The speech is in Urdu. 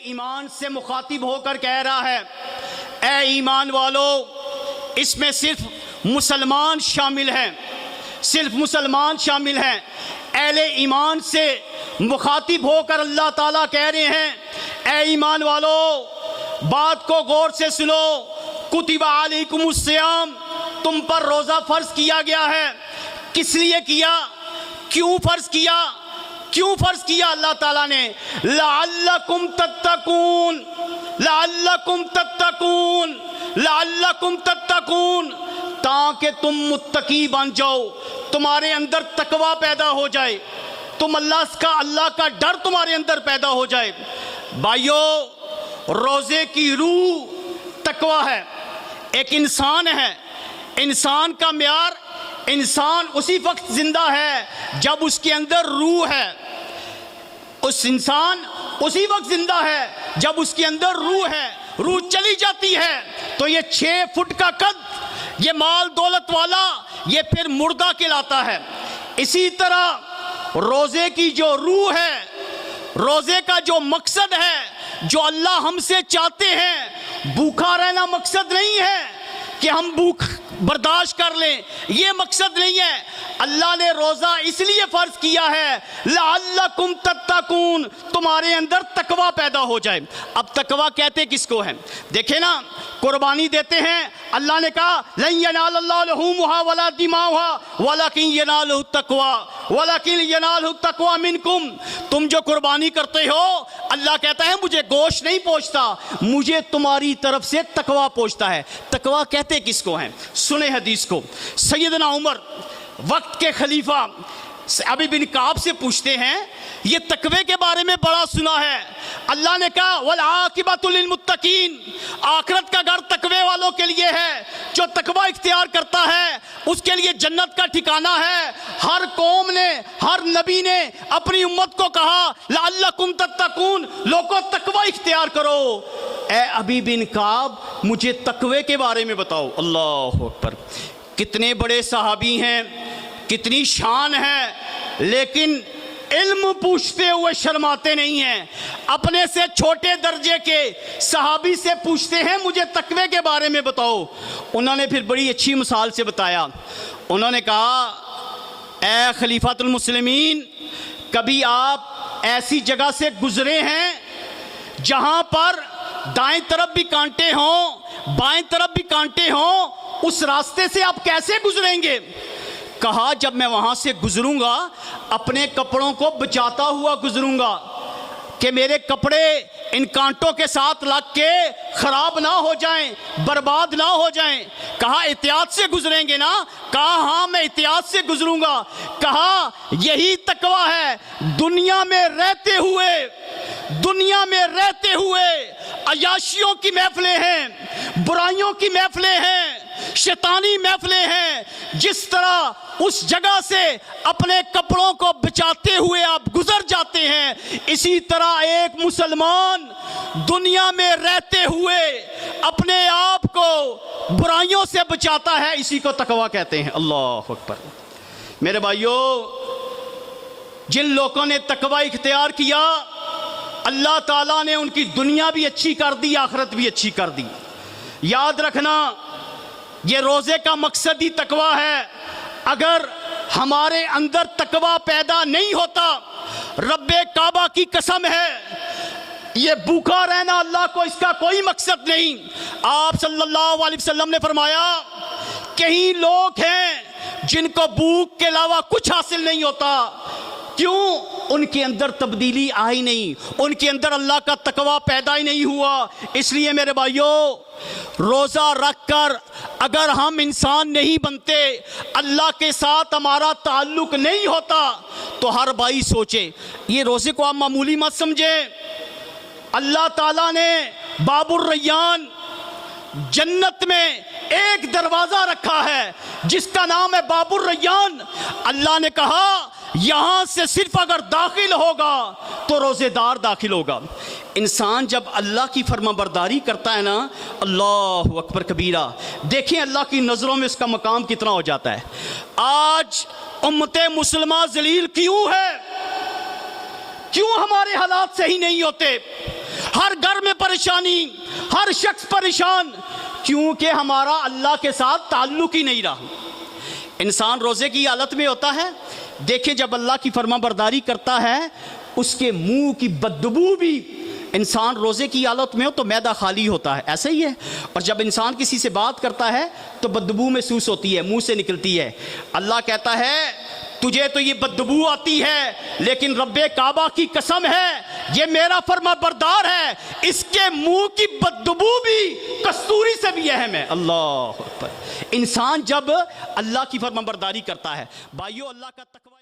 ایمان سے مخاطب ہو کر کہہ رہا ہے، اے ایمان والو، اس میں صرف مسلمان شامل ہیں، صرف مسلمان شامل ہیں۔ اہل ایمان سے مخاطب ہو کر اللہ تعالیٰ کہہ رہے ہیں، اے ایمان والو بات کو غور سے سنو، کتب علیکم الصیام، تم پر روزہ فرض کیا گیا ہے۔ کس لیے کیا؟ کیوں فرض کیا؟ کیوں فرض کیا اللہ تعالیٰ نے؟ لعلکم تتقون، لعلکم تتقون، لعلکم تتقون، تاکہ تم متقی بن جاؤ، تمہارے اندر تقوی پیدا ہو جائے، تم اللہ کا ڈر تمہارے اندر پیدا ہو جائے۔ بھائیو، روزے کی روح تقوی ہے۔ ایک انسان ہے، انسان کا معیار، انسان اسی وقت زندہ ہے جب اس کے اندر روح ہے۔ اس انسان اسی وقت زندہ ہے جب اس کے اندر روح ہے۔ روح چلی جاتی ہے تو یہ 6 فٹ کا قد، یہ مال دولت والا، یہ پھر مردہ کہلاتا ہے۔ اسی طرح روزے کی جو روح ہے، روزے کا جو مقصد ہے، جو اللہ ہم سے چاہتے ہیں، بھوکا رہنا مقصد نہیں ہے کہ ہم بھوک برداشت کر لیں، یہ مقصد نہیں ہے۔ اللہ نے روزہ اس لیے فرض کیا ہے لعلکم تتقون، تمہارے اندر تقوی پیدا ہو جائے۔ اب تقوی کہتے کس کو ہے؟ دیکھیں نا، قربانی دیتے ہیں، اللہ نے کہا لن ینال اللہ لحومھا ولا دماؤھا ولکن ینالہ التقوی ولکن ینالہ التقوی منکم۔ تم جو قربانی کرتے ہو، اللہ کہتا ہے مجھے گوشت نہیں پوچھتا، مجھے تمہاری طرف سے تقوی پوچھتا ہے۔ تقوی کہتے کس کو ہیں؟ سنیں حدیث کو۔ سیدنا عمر وقت کے خلیفہ ابی بن کعب سے پوچھتے ہیں، یہ تقوی کے بارے میں بڑا سنا ہے، اللہ نے کہا والعاقبۃ للمتقین، آخرت کا گھر تقوی والوں کے لیے ہے، جو تقوی اختیار کرتا ہے اس کے لیے جنت کا ٹھکانہ ہے۔ ہر قوم نے، ہر نبی نے اپنی امت کو کہا لعلکم تتقون، لوگوں تقوی اختیار کرو۔ اے ابی بن کعب، مجھے تقوی کے بارے میں بتاؤ۔ اللہ اکبر، کتنے بڑے صحابی ہیں، کتنی شان ہے، لیکن علم پوچھتے ہوئے شرماتے نہیں ہیں۔ اپنے سے چھوٹے درجے کے صحابی سے پوچھتے ہیں مجھے تقوی کے بارے میں بتاؤ۔ انہوں نے پھر بڑی اچھی مثال سے بتایا۔ انہوں نے کہا اے خلیفۃ المسلمین، کبھی آپ ایسی جگہ سے گزرے ہیں جہاں پر دائیں طرف بھی کانٹے ہوں، بائیں طرف بھی کانٹے ہوں، اس راستے سے آپ کیسے گزریں گے؟ کہا جب میں وہاں سے گزروں گا اپنے کپڑوں کو بچاتا ہوا گزروں گا کہ میرے کپڑے ان کانٹوں کے ساتھ لگ کے خراب نہ ہو جائیں، برباد نہ ہو جائیں۔ کہا احتیاط سے گزریں گے نا؟ کہا ہاں میں احتیاط سے گزروں گا۔ کہا یہی تقوی ہے، دنیا میں رہتے ہوئے عیاشیوں کی محفلیں ہیں، برائیوں کی محفلیں ہیں، شیطانی محفلیں ہیں، جس طرح اس جگہ سے اپنے کپڑوں کو بچاتے ہوئے آپ گزر جاتے ہیں، اسی طرح ایک مسلمان دنیا میں رہتے ہوئے اپنے آپ کو برائیوں سے بچاتا ہے، اسی کو تقوی کہتے ہیں۔ اللہ اکبر۔ میرے بھائیو، جن لوگوں نے تقوی اختیار کیا، اللہ تعالیٰ نے ان کی دنیا بھی اچھی کر دی، آخرت بھی اچھی کر دی۔ یاد رکھنا، یہ روزے کا مقصد ہی تقوی ہے۔ اگر ہمارے اندر تقوی پیدا نہیں ہوتا، رب کعبہ کی قسم ہے، یہ بھوکا رہنا اللہ کو اس کا کوئی مقصد نہیں۔ آپ صلی اللہ علیہ وسلم نے فرمایا کئی لوگ ہیں جن کو بھوک کے علاوہ کچھ حاصل نہیں ہوتا۔ کیوں؟ ان کے اندر تبدیلی آئی نہیں، ان کے اندر اللہ کا تقوی پیدا ہی نہیں ہوا۔ اس لیے میرے بھائیو، روزہ رکھ کر اگر ہم انسان نہیں بنتے، اللہ کے ساتھ ہمارا تعلق نہیں ہوتا، تو ہر بھائی سوچے، یہ روزے کو آپ معمولی مت سمجھیں۔ اللہ تعالیٰ نے باب الریان، جنت میں ایک دروازہ رکھا ہے جس کا نام ہے باب الریان۔ اللہ نے کہا یہاں سے صرف اگر داخل ہوگا تو روزے دار داخل ہوگا۔ انسان جب اللہ کی فرما برداری کرتا ہے نا، اللہ اکبر کبیرہ، دیکھیں اللہ کی نظروں میں اس کا مقام کتنا ہو جاتا ہے۔ آج امت مسلمہ ذلیل کیوں ہے؟ کیوں ہمارے حالات صحیح نہیں ہوتے؟ ہر گھر میں پریشانی، ہر شخص پریشان، کیونکہ ہمارا اللہ کے ساتھ تعلق ہی نہیں رہا۔ انسان روزے کی حالت میں ہوتا ہے، دیکھیں جب اللہ کی فرما برداری کرتا ہے اس کے منہ کی بدبو بھی، انسان روزے کی حالت میں ہو تو معدہ خالی ہوتا ہے، ایسا ہی ہے۔ اور جب انسان کسی سے بات کرتا ہے تو بدبو محسوس ہوتی ہے، منہ سے نکلتی ہے۔ اللہ کہتا ہے تجھے تو یہ بدبو آتی ہے، لیکن رب کعبہ کی قسم ہے یہ میرا فرما بردار ہے، اس کے منہ کی بدبو بھی کستوری سے بھی اہم ہے۔ اللہ اکبر۔ انسان جب اللہ کی فرما برداری کرتا ہے، بھائیو اللہ کا تقوی